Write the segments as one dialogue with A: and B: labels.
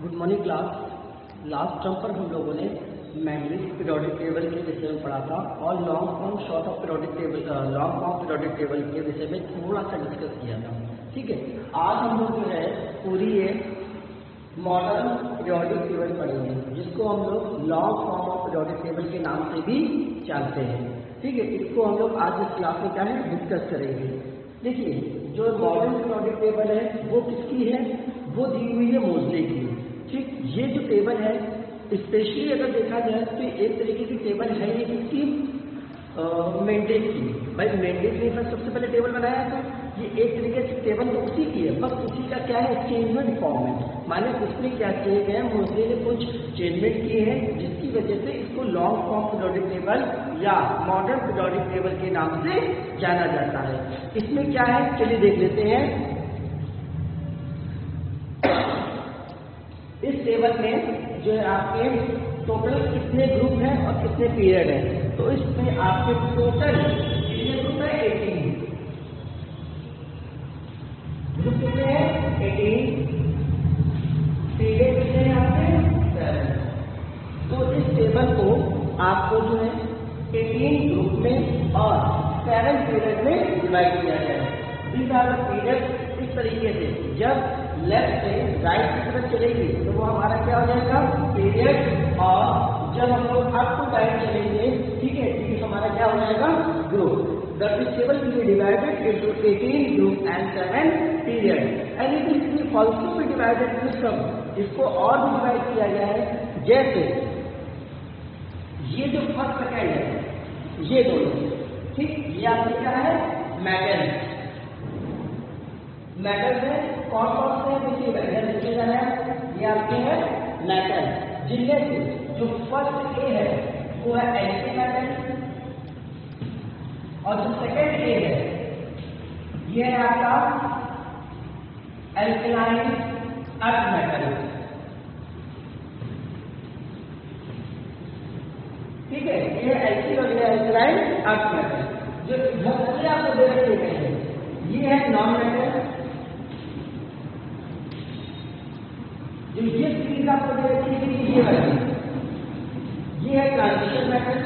A: Good morning class. Last term पर हम लोगों ने मैग्नेटिक पीरियोडिक टेबल के विषय में पढ़ा था और long form short of periodic table long form periodic table के विषय में थोड़ा सा डिस्कस किया था। ठीक है, आज हम लोग जो है पूरी ये मॉडर्न पीरियोडिक टेबल पढ़ेंगे जिसको हम लोग long form of periodic table के नाम से भी जानते हैं। ठीक है, इसको हम लोग आज इस क्लास में क्या है डिस्कस करेंगे। देखिए, जो मॉडर्न पीरियोडिक टेबल है वो किसकी है, वो दी हुई है मोजले की। ठीक, ये जो टेबल है स्पेशली अगर देखा जाए तो एक तरीके की टेबल है ये किसकी, मेंडेल की। भाई मेंडेल ने सबसे पहले टेबल बनाया था, ये एक तरीके से टेबल तो उसी की है, बस उसी का क्या है चेंजमेंट फॉर्म है। माने उसमें क्या किए गए, मोजले ने कुछ चेंजमेंट किए हैं जिसकी वजह से इसको लॉन्ग फॉर्म पीरियोडिक टेबल या मॉडर्न पीरियोडिक टेबल के नाम से जाना जाता है। इसमें क्या है चलिए देख लेते हैं। इस टेबल में जो है आपके टोटल कितने ग्रुप हैं और कितने पीरियड हैं, तो इसमें आपके टोटल कितने ग्रुप है 18 ग्रुप कितने हैं 18, पीरियड कितने हैं आपके 7। तो इस टेबल को आपको जो है 18 ग्रुप में और 7 पीरियड में डिवाइड किया गया है। These are the period. इस तरीके से जब लेफ्ट से राइट की तरफ चलेगी तो वो हमारा क्या हो जाएगा पीरियड, और जब हम लोग अप टू राइट चलेंगे ठीक है तो हमारा क्या हो जाएगा group. The table will be divided into 18 group and 7 period and it will also be divided into some। इसको और भी डिवाइड किया गया है, जैसे ये जो फर्स्ट सेकेंड है ये दोनों, ठीक, ये आपके क्या है मेटल है। कौन कौन से देखिए है, ये आपके है मेटल, जिनमें से जो फर्स्ट ए है वो है एल्की मेटल और जो सेकेंड ए है ये है आपका एल्कलाइन अर्थ मेटल। ठीक है, ये एल्की और ये एल्कलाइन अर्थ मेटल। जो आपको दे रखे हैं ये है नॉन मेटल। जो ये सीरीज आपको दे रखी है ये वाली, ये है ट्रांजिशन मेटल।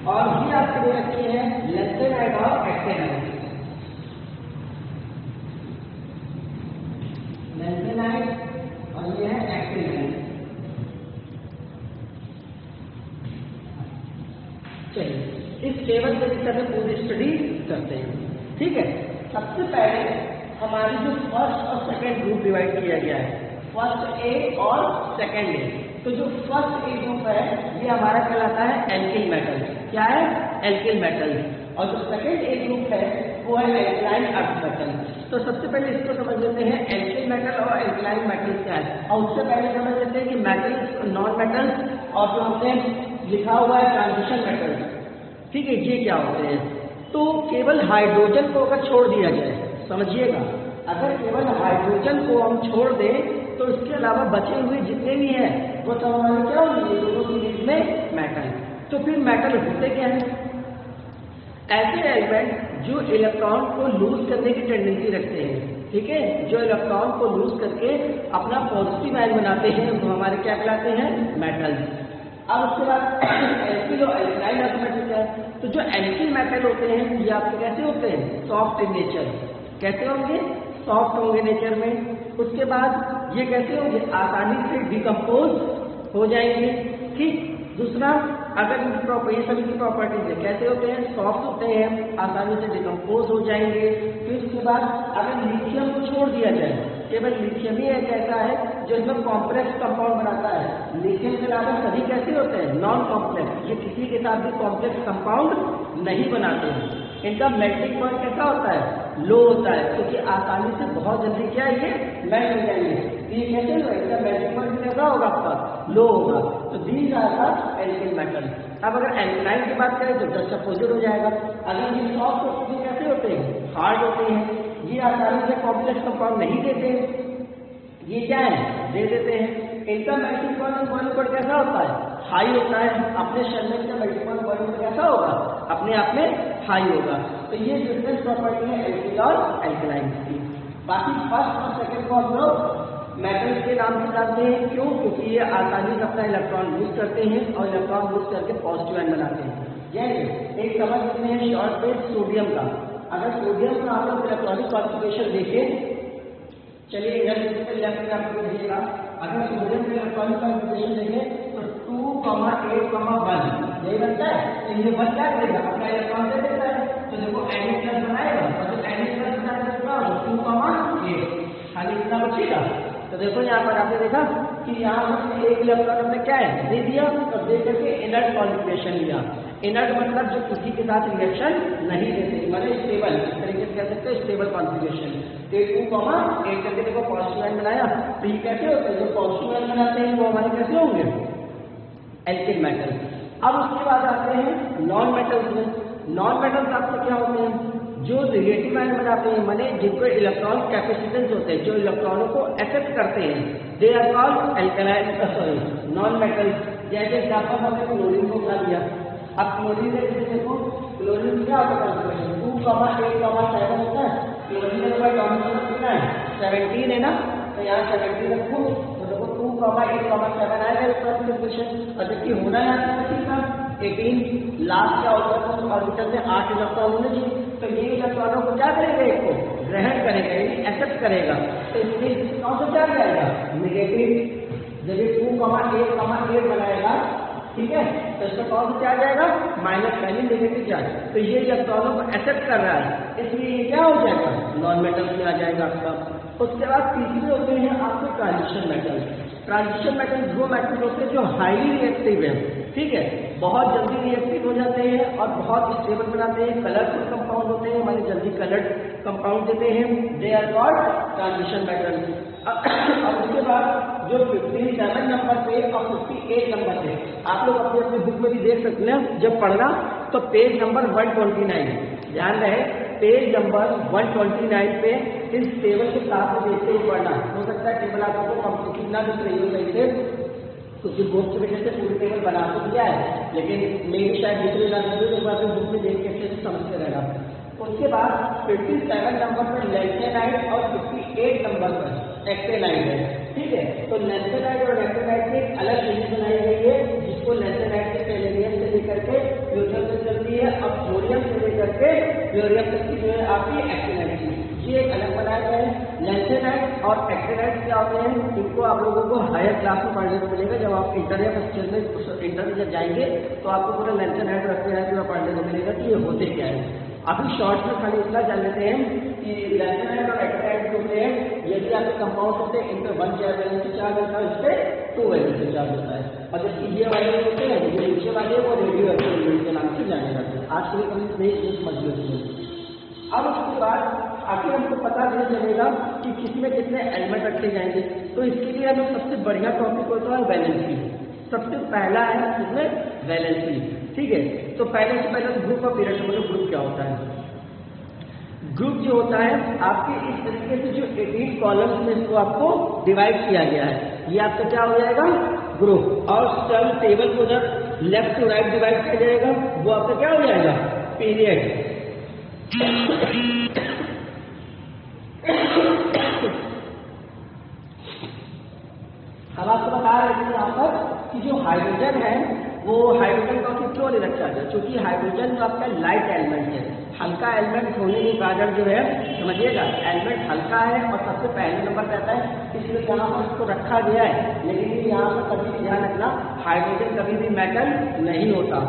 A: और ये आपको दे रखी है लेंथेनाइड और एक्टेनाइड। लेंथेनाइड और ये है एक्टेनाइड। चलिए इस टेबल के विषय में पूरी स्टडी करते हैं। ठीक है, सबसे पहले हमारी जो फर्स्ट और सेकंड ग्रुप डिवाइड किया गया है, फर्स्ट ए और सेकंड ए। तो जो फर्स्ट ए ग्रुप है ये हमारा कहलाता है एल्किल मेटल। क्या है एल्किल मेटल। और जो सेकंड ए ग्रुप है वो है एल्कलाइन अर्थ मेटल। तो सबसे पहले इसको समझ लेते हैं एल्किल मेटल और एल्कलाइन मेटल क्या है, और उससे पहले समझ लेते हैं कि मेटल नॉन मेटल और जो हमने लिखा हुआ है ट्रांजिशन मेटल, ठीक है, ये क्या होते हैं। तो केवल हाइड्रोजन को अगर छोड़ दिया जाए, समझिएगा, अगर केवल हाइड्रोजन को हम छोड़ दें तो इसके अलावा बचे हुए जितने भी हैं वो सब हमारे क्या होंगे दोनों सीरीज में मेटल। तो फिर मेटल होते क्या है, ऐसे एलिमेंट जो इलेक्ट्रॉन को लूज करने की टेंडेंसी रखते हैं। ठीक है, जो इलेक्ट्रॉन को लूज करके अपना पॉजिटिव आयन बनाते हैं वो हमारे क्या कहलाते हैं मेटल्स। अब उसके बाद एल्किल और एल्कलाइन अर्थ मेटल क्या है। तो जो एल्किल मेटल होते हैं ये आपके कैसे होते हैं सॉफ्ट इन नेचर। कैसे होंगे, सॉफ्ट होंगे नेचर में। उसके बाद ये कैसे होंगे, आसानी से डिकम्पोज हो जाएंगे। ठीक, दूसरा अगर इनकी सभी की प्रॉपर्टीज है कैसे होते हैं, सॉफ्ट होते हैं, आसानी से डिकम्पोज हो जाएंगे। फिर उसके बाद अगर लिथियम को छोड़ दिया जाए, केवल लिथियम ही एक ऐसा है जो इसमें कॉम्प्लेक्स कंपाउंड बनाता है। लिथियम के अलावा सभी कैसे होते हैं नॉन कॉम्प्लेक्स, ये किसी के साथ भी कॉम्प्लेक्स कंपाउंड नहीं बनाते हैं। इनका मेल्टिंग पॉइंट कैसा होता है लो होता है, क्योंकि आसानी से बहुत जल्दी क्या ये मेल्ट हो जाएंगे। ये कैसे होगा, इसका मेल्टिंग पॉइंट कैसा होगा आपका लो होगा। तो these are the alkali metal. अब अगर एल्कलाइन की बात करें तो जस्ट अपोजिट हो जाएगा। अगर ये सॉफ्ट होते हैं कैसे होते हैं हार्ड होते हैं, ये आसानी से कॉम्प्लेक्स कंपाउंड नहीं देते हैं, ये क्या है दे देते हैं। इनका मेल्टिंग पॉइंट कैसा होता है हाई होता है, अपने शरीर का मेल्टिंग पॉइंट कैसा होगा अपने आप में हाई होगा। तो ये डिफरेंस प्रॉपर्टी है एल्किल और एल्कलाइन की। बाकी फर्स्ट और सेकंड को हम लोग मेटल्स के नाम से जानते हैं। क्यों? क्योंकि ये आसानी से अपना इलेक्ट्रॉन लूज करते हैं और इलेक्ट्रॉन लूज करके पॉजिटिव आयन बनाते हैं। जैसे एक समझ लेते हैं शॉर्ट बेस सोडियम का। अगर सोडियम का आप लोग इलेक्ट्रॉनिक कॉन्फ़िगरेशन देखें, चलिए इधर लेफ्ट में आपको देखिएगा, अगर सोडियम का इलेक्ट्रॉनिक कॉन्फ़िगरेशन देखें तो 2,8,1 यही बनता है। तो ये बन क्या करेगा? अपना इलेक्ट्रॉन दे देता है। तो देखो Na+ बनाएगा और जब Na+ बनाएगा तो 2,8 खाली इतना बचेगा। तो देखो यहाँ पर आपने देखा कि यहाँ पर एक इलेक्ट्रॉन हमने क्या है दे दिया, तो दे करके इनर्ट कॉन्फ़िगरेशन लिया। इनर्ट मतलब जो किसी के साथ रिएक्शन नहीं देते, मतलब स्टेबल, इस तरीके से कह सकते हैं स्टेबल कॉन्फ़िगरेशन। 2,8 करके देखो पॉजिटिव आयन बनाया। तो ये कैसे होते हैं? जो पॉजिटिव आयन बनाते हैं वो हमारे कैसे होंगे? Alkyl metal. अब उसके बाद आते हैं नॉन मेटल्स में। नॉन मेटल्स आपके क्या होते हैं? जो नेगेटिव आयन बनाते हैं, माने जिनको इलेक्ट्रॉन कैपेसिटेंस होते हैं, जो इलेक्ट्रॉनों को एक्सेप्ट करते हैं, they are called alkaline, sorry non metals. जैसे एग्जांपल हमने क्लोरीन को क्या दिया। अब क्लोरीन में देखो क्लोरीन क्या होता है? 2,8,7 होता है। क्लोरीन का एटॉमिक नंबर कितना है? 17 है ना। तो यहाँ 17 रखो तो देखो 2,8,7 आएगा इसका कॉन्फ़िगरेशन। और जबकि होना यहाँ कितना 18 लास्ट क्या होता है? तो ऑर्बिटल में 8 इलेक्ट्रॉन होने चाहिए। तो ये इलेक्ट्रॉनों को क्या करेगा? एक को ग्रहण करेगा, यानी एक्सेप्ट करेगा। तो इसमें कौन सा चार्ज आएगा? नेगेटिव। जब ये 2,8,8 बनाएगा, ठीक है, तो इसका कौन सा चार्ज आएगा? माइनस, यानी नेगेटिव चार्ज। तो ये इलेक्ट्रॉनों को एक्सेप्ट कर रहा है, इसलिए ये क्या हो जाएगा? नॉन मेटल्स में आ जाएगा आपका। उसके बाद तीसरे होते हैं आपके ट्रांजिशन मेटल। ट्रांजिशन मेटल वो मेटल होते हैं जो हाईली रिएक्टिव है, ठीक है, बहुत जल्दी रिएक्टिव हो जाते हैं और बहुत स्टेबल बनाते हैं। कलरफुल कंपाउंड होते हैं, माने जल्दी कलर्ड कंपाउंड देते हैं। They are called transition metal. और उसके बाद जो 57 नंबर पे और 58 नंबर पे आप लोग अपनी अपनी बुक में भी देख सकते हैं जब पढ़ना, तो पेज नंबर 129 ध्यान रहे, पेज नंबर 129 पे इस टेबल के साथ में देखते हुए पढ़ना। हो सकता है टेबल आप लोगों को कंप्लीट ना दिख रही हो सही से, क्योंकि बुक की वजह से पूरी टेबल बना तो दिया है, लेकिन मेरी शायद दूसरे ना दिख रही, तो आपको बुक में देख के अच्छे से समझते रहना। उसके बाद 57 नंबर पर लैंथेनाइट और 58 नंबर पर एक्टेनाइट है, ठीक है। तो लैंथेनाइट और एक्टेनाइट की अलग सीरीज बनाई गई है, जिसको लैंथेनाइट के सेलेनियम से लेकर के फ्यूजन तक चलती है, और फ्लोरियम से लेकर के फ्लोरियम तक की जो है आपकी एक्टेनाइट की, ये एक अलग बनाया गया है। लैंथेनाइट और एक्टेनाइट क्या होते हैं, इनको आप लोगों को हायर क्लास में पढ़ने को मिलेगा। जब आप इंटर या फर्स्ट ईयर में इंटर में जब जाएंगे तो आपको पूरा लैंथेनाइट और एक्टेनाइट में पढ़ने को मिलेगा कि ये होते क्या है। अभी शॉर्ट में खाली इतना जान लेते हैं कि लैंथेनाइट और एक्टेनाइट होते हैं, यदि आपके कंपाउंड होते हैं, इन पर 1 वैलेंसी चार्ज होता है, इस पर 2 वैलेंसी चार्ज होता है। और जबकि ये वाले होते हैं, जो नीचे वाले वो रेडियो एक्टिव के नाम से जाने जाते हैं। आज के लिए कभी नहीं समझ लेते हैं। अब उसके बाद आखिर हमको पता नहीं चलेगा कि किसमें कितने एलिमेंट रखे जाएंगे। तो इसके लिए हमें सबसे बढ़िया टॉपिक होता है वैलेंसी। सबसे पहला है इसमें वैलेंसी, ठीक है। तो पहले से पहले ग्रुप ऑफ इलेक्ट्रॉन, ग्रुप क्या होता है? ग्रुप जो होता है आपके इस तरीके से जो 18 कॉलम्स में इसको आपको डिवाइड किया गया है, ये आपका क्या हो जाएगा? ग्रुप। और सब टेबल को जब लेफ्ट टू राइट डिवाइड किया जाएगा वो आपका क्या हो जाएगा? पीरियड। हम आपको बता रहे थे यहाँ पर कि जो हाइड्रोजन है वो हाइड्रोजन का क्यों नहीं रखा जाए, क्योंकि हाइड्रोजन जो आपका लाइट एलिमेंट है, हल्का एलिमेंट होने के कारण जो है, समझिएगा, एलिमेंट हल्का है और सबसे पहले नंबर रहता है, इसलिए यहाँ पर इसको रखा गया है। लेकिन यहाँ पर कभी ध्यान रखना, हाइड्रोजन कभी भी मेटल नहीं होता,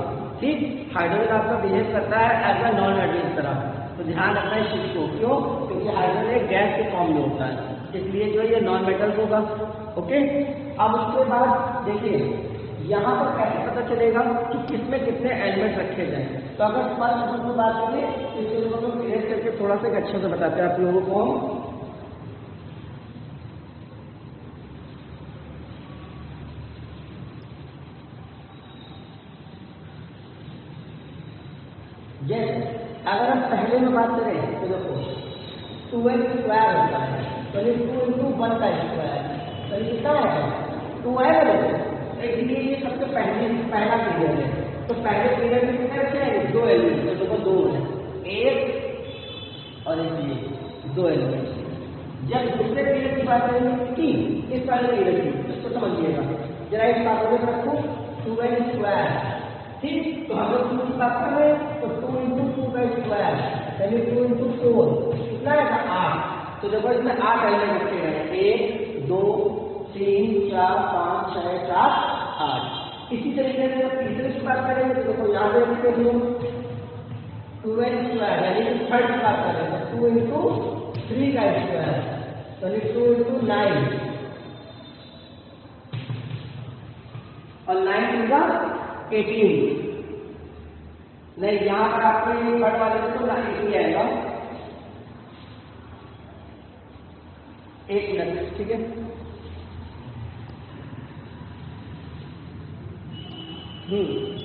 A: ठीक। हाइड्रोजन आपका बिहेव करता है एज अ नॉन मेटल की तरह, तो ध्यान रखना है इस चीज को। क्यों? क्योंकि हाइड्रोजन एक गैस के फॉर्म में होता है, इसलिए जो ये नॉन मेटल होगा, ओके। अब उसके बाद देखिए यहाँ पर कैसे पता चलेगा कि किसमें कितने एलिमेंट रखे जाएं। तो अगर फर्स्ट नंबर की बात करें तो इसके लोगों को क्लियर करके थोड़ा सा अच्छे से बताते हैं आप लोगों को। जैसे अगर हम पहले में बात करें तो देखो 2n स्क्वायर होता है, तो 2 × 1 का स्क्वायर, तो ये कितना है? 2 है। इसलिए ये सबसे पहला पीरियड है। तो पहले पीरियड में कितने रखे हैं? 2 एलिमेंट, तो देखो 2 है। एक और एक ये 2 एलिमेंट। जब दूसरे पीरियड की बात करेंगे कि इस वाले पीरियड की, इसको समझिएगा जरा। इस बात को रखो 2n²। ठीक, तो हम लोग 2 की बात कर रहे हैं तो 2 × 2n², यानी 2 × 4 कितना है 8। तो देखो इसमें 8 एलिमेंट रखे हैं, 1 2 3 4 5 6 7 8। इसी तरीके से जब तीसरे की बात करेंगे तो देखो यहाँ पे लिखते हैं 2n², यानी कि थर्ड की बात कर रहे हैं 2 × 3 का स्क्वायर, यानी 2 × 9 और 9 होगा 18। नहीं, यहाँ पर आपको ये थर्ड वाले में तो 80 आएगा। 1 मिनट, ठीक है।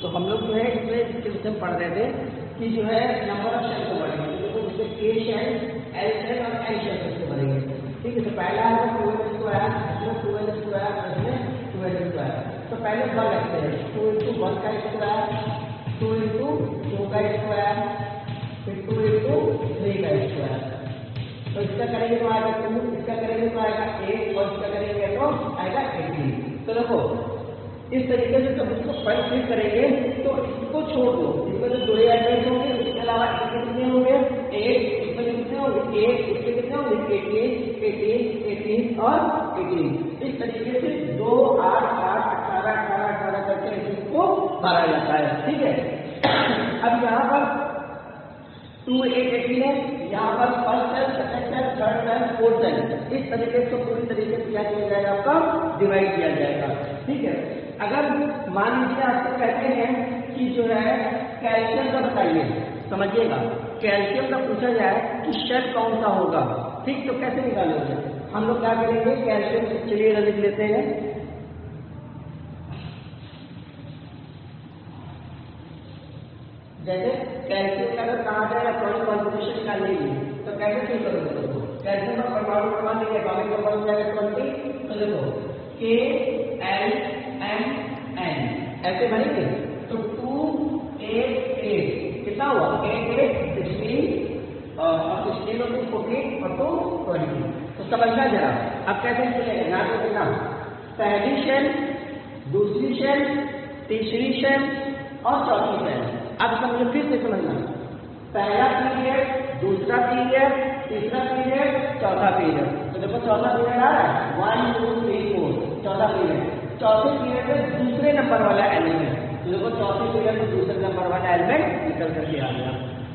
A: तो हम लोग जो है इसमें डिस्क्रिप्शन पढ़ रहे थे कि जो है नंबर ऑफ शेल को बढ़ेंगे, देखो जिससे K शेल, L शेल और N शेल से बढ़ेंगे। ठीक है, तो पहला है 2n², इसमें 2n², इसमें 2n²। तो पहले 1 रखते हैं, 2 × 1 का स्क्वायर, 2 × 2 का स्क्वायर, फिर 2 × 3 का स्क्वायर। तो इसका करेंगे तो आएगा 2, इसका करेंगे तो आएगा 1 और इसका करेंगे तो आएगा 18। तो देखो इस तरीके से जब इसको पॉइंट फिल करेंगे तो इसको छोड़ दो, इसमें जो 2 एलिमेंट होंगे उसके अलावा इसके कितने होंगे 1, इसमें कितने होंगे 1, इसके कितने होंगे 18, 18, 18 और 18। इस तरीके से 2 8 8 18 18 18 करके इसको भरा जाता है। ठीक है, अब यहाँ पर 2 8 18 है, यहाँ पर first cell, second cell, third cell, fourth cell, इस तरीके से पूरी तरीके से क्या किया जाएगा, आपका डिवाइड किया जाएगा। ठीक है, अगर मान लीजिए आपको कहते हैं कि जो है कैल्शियम का बताइए, समझिएगा कैल्शियम का पूछा जाए कि शेल कौन सा होगा, ठीक, तो कैसे निकालोगे? हम लोग क्या करेंगे, कैल्शियम चलिए लिख लेते हैं। जैसे कैल्शियम का अगर कहा जाए इलेक्ट्रॉनिक कॉन्फ़िगरेशन निकालने के लिए तो कैसे फिल करोगे? कैल्शियम का परमाणु क्रमांक लेंगे, एटॉमिक नंबर हो जाएगा 20। तो देखो KLMN ऐसे बनेंगे, तो 2 8 8 कितना हुआ 8 8 16 और 16 और 2 14 और 2 20। तो समझना जरा, अब कैसे चलेगा, यहाँ पे देखना पहली शेल, दूसरी शेल, तीसरी शेल और चौथी शेल। अब समझो, फिर से समझना, पहला पीरियड, दूसरा पीरियड, तीसरा पीरियड, चौथा पीरियड। तो देखो चौथा पीरियड आ रहा है 1 2 3 4, चौथा पीरियड। चौथे पीरियड में दूसरे नंबर वाला एलिमेंट, तो देखो चौथे पीरियड में दूसरे नंबर वाला एलिमेंट निकल करके आ गया।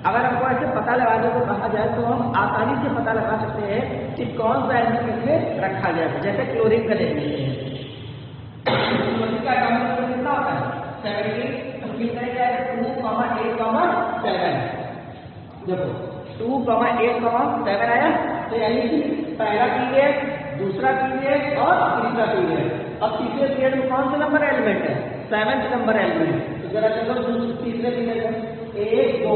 A: अगर हमको ऐसे पता लगाने को कहा जाए तो हम आसानी से पता लगा सकते हैं कि कौन सा एलिमेंट इसमें रखा गया है। जैसे क्लोरीन का देख लेते हैं, क्लोरीन का एटॉमिक नंबर कितना होता है 17। तो फिर करेंगे 2 8 7। देखो 2 8 7 आया, तो यानी कि पहला पीरियड, दूसरा पीरियड और तीसरा पीरियड। अब तीसरे पीरियड में कौन सा नंबर एलिमेंट है 7th नंबर एलिमेंट। तो जरा चलो तीसरे पीरियड में 1 2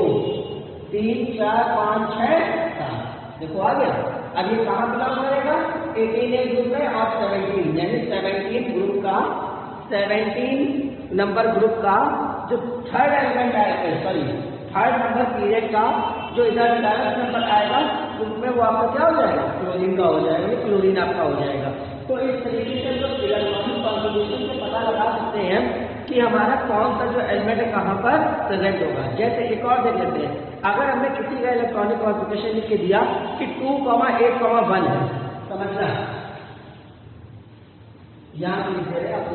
A: 3 4 5 6 7, देखो आ गया। अब ये कहाँ बिलोंग करेगा 18 ग्रुप में और 17, यानी 17 ग्रुप का 17 नंबर ग्रुप का जो थर्ड एलिमेंट आएगा, सॉरी थर्ड नंबर पीरियड का जो इधर 11th नंबर आएगा उसमें वो आपका क्या हो जाएगा, क्लोरीन का हो जाएगा, क्लोरीन आपका हो जाएगा। तो इस तरीके से जो इलेक्ट्रॉनिक कॉन्फ़िगरेशन से पता लगा सकते हैं कि हमारा कौन सा जो एलिमेंट है कहाँ पर प्रेजेंट होगा। जैसे एक और देख लेते हैं, अगर हमने किसी का इलेक्ट्रॉनिक कॉन्फ़िगरेशन लिख के दिया कि 2 8 1 है, समझना यहाँ पे लिख दे रहे आप।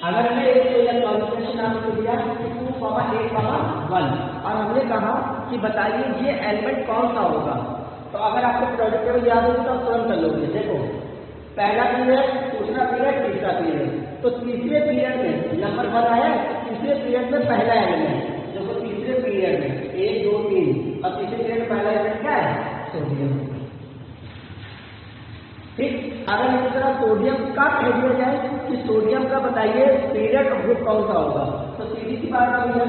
A: अगर हमने एक कॉन्फ़िगरेशन नाम लिख दिया कि 2 8 1 और हमने कहा कि बताइए ये एलिमेंट कौन सा होगा, तो अगर आपको प्रोजेक्ट टेबल याद हो तो आप तुरंत कर लोगे। देखो पहला पीरियड, दूसरा पीरियड, तीसरा पीरियड। तो तीसरे पीरियड में नंबर 1 आया, तीसरे पीरियड में पहला एलिमेंट, देखो तीसरे पीरियड में 1 2 3 और तीसरे पीरियड में पहला एलिमेंट क्या है सोडियम। ठीक, अगर इस तरह सोडियम का कह दिया जाए कि सोडियम का बताइए पीरियड ग्रुप कौन सा होगा, तो सीधी सी बात है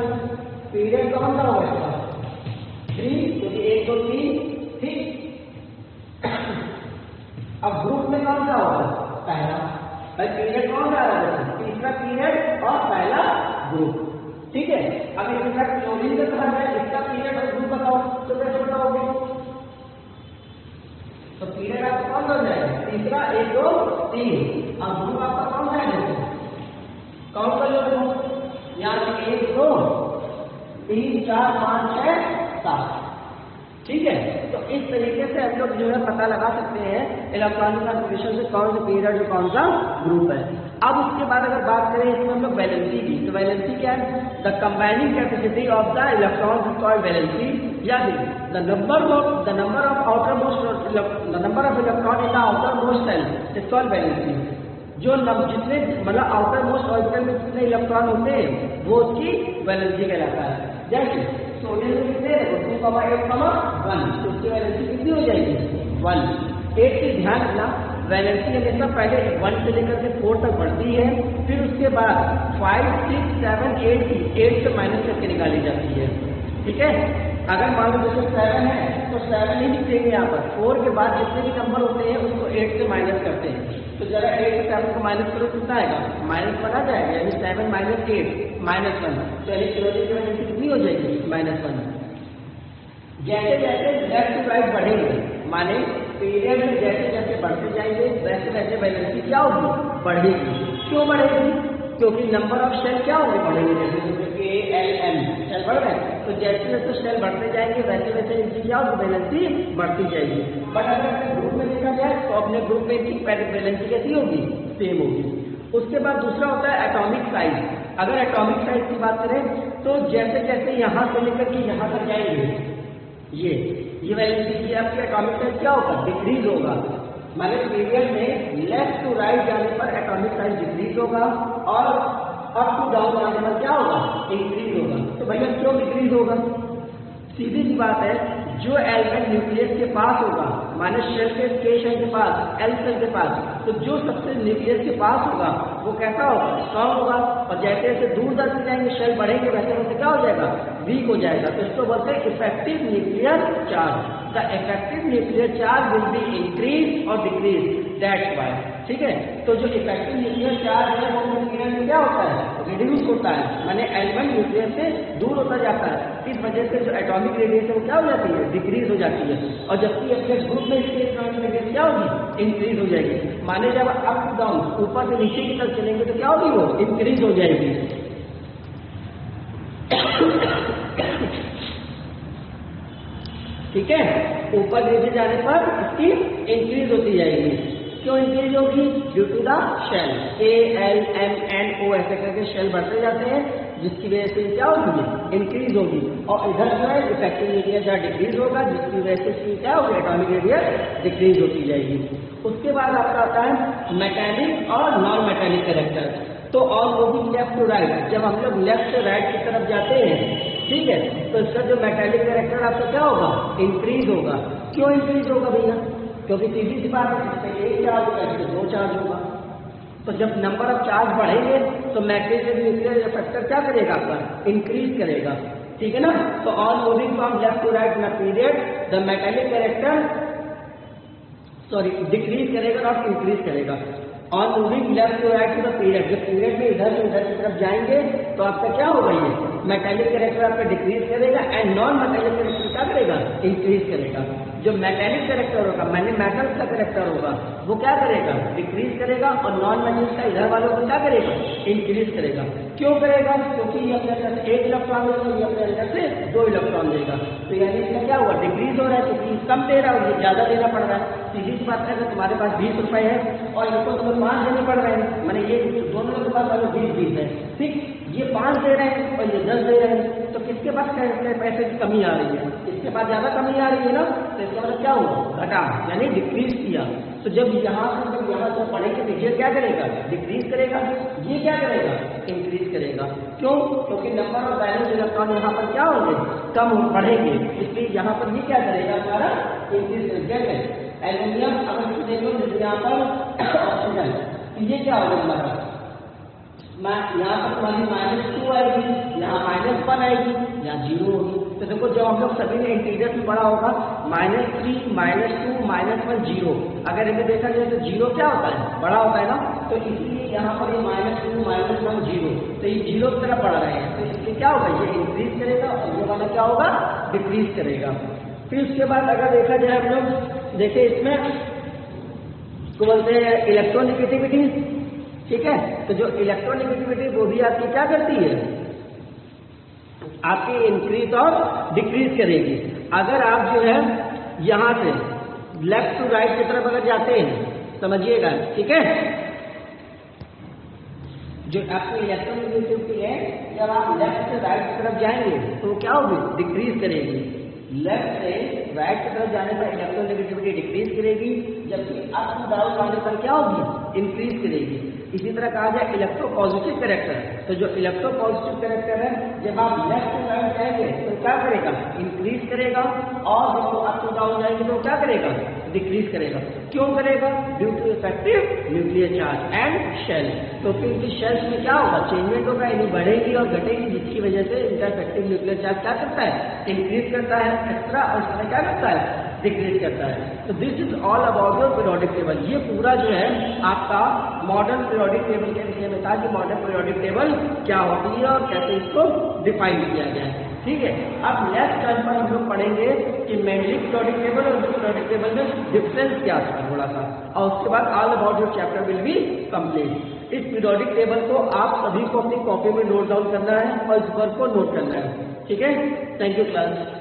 A: पीरियड कौन सा होगा 3, क्योंकि 1 2 3। ठीक, अब ग्रुप में कौन सा होगा पहला, भाई पीरियड कौन सा है तीसरा पीरियड और पहला ग्रुप। ठीक है। अगर इसका क्लोरीन का कहा जाए इसका पीरियड और ग्रुप बताओ तो कैसे बताओगे? तो पीरियड आपका कौन सा जाएगा? तीसरा 1 2 3 और ग्रुप आपका कौन सा है? काउंट कर लो देखो, यहाँ से 1 2 3 4 5 6 7। ठीक है। तो इस तरीके से हम लोग जो है पता लगा सकते हैं इलेक्ट्रॉनिक कॉन्फ़िगरेशन से कौन सा पीरियड और कौन सा ग्रुप है। अब उसके बाद अगर बात करें इसमें हम लोग वैलेंसी की, तो वैलेंसी क्या है? The combining capacity of the electrons is called valency, या the number of electron in the outermost shell is called valency. जो जितने मतलब आउटर मोस्ट ऑर्बिटल में जितने इलेक्ट्रॉन होते हैं वो उसकी वैलेंसी कहलाता है। जैसे सोडियम में कितने 2,8,1 तो उसकी वैलेंसी कितनी हो जाएगी? 1। एक चीज ध्यान रखना, वैलेंसी हमेशा पहले 1 से लेकर के 4 तक बढ़ती है, फिर उसके बाद 5 6 7 8 की 8 से माइनस करके निकाली जाती है। ठीक है। अगर मान लो जैसे 7 है तो 7 ही लिखेंगे यहाँ पर, 4 के बाद जितने भी नंबर होते हैं उसको 8 से माइनस करते हैं। तो जरा 8 से 7 को माइनस करो कितना आएगा? -1 आ जाएगा, यानी 7 - 8 -1। तो यानी क्लोरीन की वैलेंसी कितनी हो जाएगी? -1। जैसे जैसे लेफ्ट टू राइट बढ़ेंगे, माने पीरियड में जैसे जैसे बढ़ते जाएंगे वैसे वैसे वैलेंसी क्या होगी? बढ़ेगी। क्यों बढ़ेगी? क्योंकि नंबर ऑफ शेल क्या होंगे? बढ़ेंगे। जैसे KLM शेल बढ़ रहे हैं, तो जैसे जैसे शेल बढ़ते जाएंगे वैसे वैसे इनकी क्या होगी? वैलेंसी बढ़ती जाएगी। बट अगर अपने ग्रुप में देखा जाए तो अपने ग्रुप में इनकी वैलेंसी कैसी होगी? सेम होगी। उसके बाद दूसरा होता है एटॉमिक साइज। अगर एटॉमिक साइज की बात करें तो जैसे जैसे यहाँ से लेकर के यहाँ तक जाएंगे ये वैलेंसी की आपकी एटॉमिक साइज क्या होगा? डिक्रीज होगा। माने पीरियड में लेफ्ट टू राइट जाने पर एटॉमिक साइज डिक्रीज होगा और अप टू डाउन जाने पर क्या होगा? इंक्रीज होगा। तो भैया क्यों डिक्रीज होगा? सीधी सी बात है, जो एलिमेंट न्यूक्लियस के पास होगा, माने शेल के शेल के पास, एल शेल के पास, तो जो सबसे न्यूक्लियस के पास होगा वो कैसा होगा? स्ट्रॉन्ग होगा। और जैसे जैसे दूर जाते जाएंगे शेल बढ़ेंगे वैसे वैसे क्या हो जाएगा? वीक हो जाएगा। तो इसको बोलते हैं effective nuclear charge. The effective nuclear charge will be increase और डिक्रीज, दैट्स व्हाई। ठीक है। तो जो इफेक्टिव न्यूक्लियर चार्ज है वो पीरियड में क्या होता है? रिड्यूस होता है, माने एलिमेंट न्यूक्लियस से दूर होता जाता है। इस वजह से जो एटॉमिक रेडियस क्या हो जाती है? डिक्रीज हो जाती है। और जबकि अपने ग्रुप में इसके एटॉमिक रेडियस क्या होगी? इंक्रीज हो जाएगी। माने जब अप डाउन ऊपर से नीचे की तरफ चलेंगे तो क्या होगी? वो इंक्रीज हो जाएगी। ठीक है। ऊपर नीचे जाने पर इसकी इंक्रीज होती जाएगी। क्यों इंक्रीज होगी? Due to the shell, KLMNO ऐसे करके शेल बढ़ते जाते हैं, जिसकी वजह से क्या होगी? इंक्रीज होगी। और इधर जो है इफेक्टिव रेडियस डिक्रीज होगा, जिसकी वजह से इसकी क्या होगी? एटॉमिक रेडियस डिक्रीज होती जाएगी। उसके बाद आपका आता है मैकेनिक और नॉन मैकेनिक कैरेक्टर। तो on moving left to right, जब हम लोग लेफ्ट से राइट की तरफ जाते हैं, ठीक है, तो इसका जो मैकेनिक कैरेक्टर आपका क्या होगा? इंक्रीज होगा। क्यों इंक्रीज होगा भैया? क्योंकि सीधी सी बात है, इससे 1 चार्ज होगा, इससे 2 चार्ज होगा। तो जब नंबर ऑफ चार्ज बढ़ेंगे तो मैकेनिकल न्यूक्लियर फैक्टर क्या करेगा? आपका इंक्रीज करेगा। ठीक है ना। तो on moving from left to right in a period the mechanic character decrease करेगा, नॉट इंक्रीज करेगा। On moving left to right to the period, जब पीरियड में इधर से उधर की तरफ जाएंगे तो आपका क्या होगा? ये मैकेनिक कैरेक्टर आपका डिक्रीज करेगा एंड नॉन मैकेनिक कैरेक्टर क्या करेगा? इंक्रीज करेगा। जो मैकेनिक कैरेक्टर होगा, मैंने मेटल्स का कैरेक्टर होगा, वो क्या करेगा? डिक्रीज करेगा। और नॉन मेटल्स का इधर वालों को क्या करेगा? इंक्रीज करेगा। क्यों करेगा? क्योंकि ये अपने अंदर से 1 इलेक्ट्रॉन देगा, ये अपने अंदर से 2 इलेक्ट्रॉन देगा। तो यानी इसका क्या हुआ? डिक्रीज हो रहा है, क्योंकि कम दे रहा है और ये ज्यादा देना पड़ रहा है। सीधी सी बात है, अगर तुम्हारे पास 20 रुपए है और इनको तुम्हें 5 देने पड़ रहे हैं, मैंने ये दोनों के पास 20 है, ठीक, ये 5 दे रहे हैं और ये 10 दे रहे हैं, तो किसके पास पैसे की कमी आ रही है? इसके पास ज्यादा कमी आ रही है ना। तो इसका मतलब क्या हुआ? घटा, यानी डिक्रीज किया। तो जब यहाँ से बढ़ेंगे तो ये क्या करेगा? डिक्रीज करेगा। ये क्या करेगा? इंक्रीज करेगा। क्यों? क्योंकि नंबर ऑफ बैलेंस इलेक्ट्रॉन यहाँ पर क्या होंगे? कम बढ़ेंगे, इसलिए यहाँ पर ये क्या करेगा? हमारा इंक्रीज करेगा। एल्यूमिनियम अगर देख लो यहाँ पर ऑक्सीजन, तो ये क्या होगा? हमारा यहाँ पर तुम्हारी -2 आएगी, यहाँ -1 आएगी, यहाँ 0 होगी। तो देखो जब हम लोग सभी ने इंटीजर्स में पढ़ा होगा -3, -2, -1, 0, अगर इन्हें देखा जाए तो 0 क्या होता है? बड़ा होता है ना। तो इसलिए यहाँ पर ये -2, -1, 0 तो ये 0 की तरफ बढ़ रहे हैं, तो इसलिए क्या होगा, ये इंक्रीज करेगा और ये वाला क्या होगा, डिक्रीज करेगा। फिर उसके बाद अगर देखा जाए हम लोग, देखिए इसमें को बोलते हैं इलेक्ट्रोनेगेटिविटी, ठीक है। तो जो इलेक्ट्रोनेगेटिविटी वो भी आपकी क्या करती है, आपकी इंक्रीज और डिक्रीज करेगी। अगर आप जो है यहाँ से लेफ्ट टू राइट की तरफ अगर जाते हैं, समझिएगा, ठीक है, जो आपकी इलेक्ट्रोनेगेटिविटी है, जब आप लेफ्ट से राइट की तरफ जाएंगे तो क्या होगी, डिक्रीज करेगी। लेफ्ट से राइट की तरफ जाने पर इलेक्ट्रोनेगेटिविटी डिक्रीज करेगी, जबकि अप टू डाउन जाने पर क्या होगी, इंक्रीज करेगी। इसी तरह कहा जाए इलेक्ट्रोपॉजिटिव कैरेक्टर, तो जो इलेक्ट्रोपॉजिटिव कैरेक्टर है, जब आप लेफ्ट से राइट जाएंगे तो क्या करेगा, इंक्रीज करेगा, और जब अप टू डाउन जाएंगे तो क्या करेगा, डिक्रीज करेगा। क्यों करेगा, due to effective nuclear charge and shell. तो फिर इनकी शेल्स में क्या होगा, चेंजमेंट होगा, इन्हीं बढ़ेगी और घटेगी, जिसकी वजह से इनका इफेक्टिव न्यूक्लियर चार्ज क्या करता है, इंक्रीज करता है एक्स्ट्रा, और इसमें क्या करता है, डिक्रीज करता है। तो this is all about your periodic table. ये पूरा जो है आपका मॉडर्न पीरियोडिक टेबल के विषय में था कि मॉडर्न पीरियोडिक टेबल क्या होती है और कैसे इसको डिफाइन किया गया है, ठीक है। अब नेक्स्ट टाइम पर हम लोग पढ़ेंगे कि मेंडलिक पीरियोडिक टेबल और पीरियोडिक टेबल में डिफरेंस क्या था थोड़ा सा, और उसके बाद all about your chapter will be complete. इस पीरियोडिक टेबल को आप सभी को अपनी कॉपी में नोट डाउन करना है और इस वर्क को नोट करना है, ठीक है। Thank you class.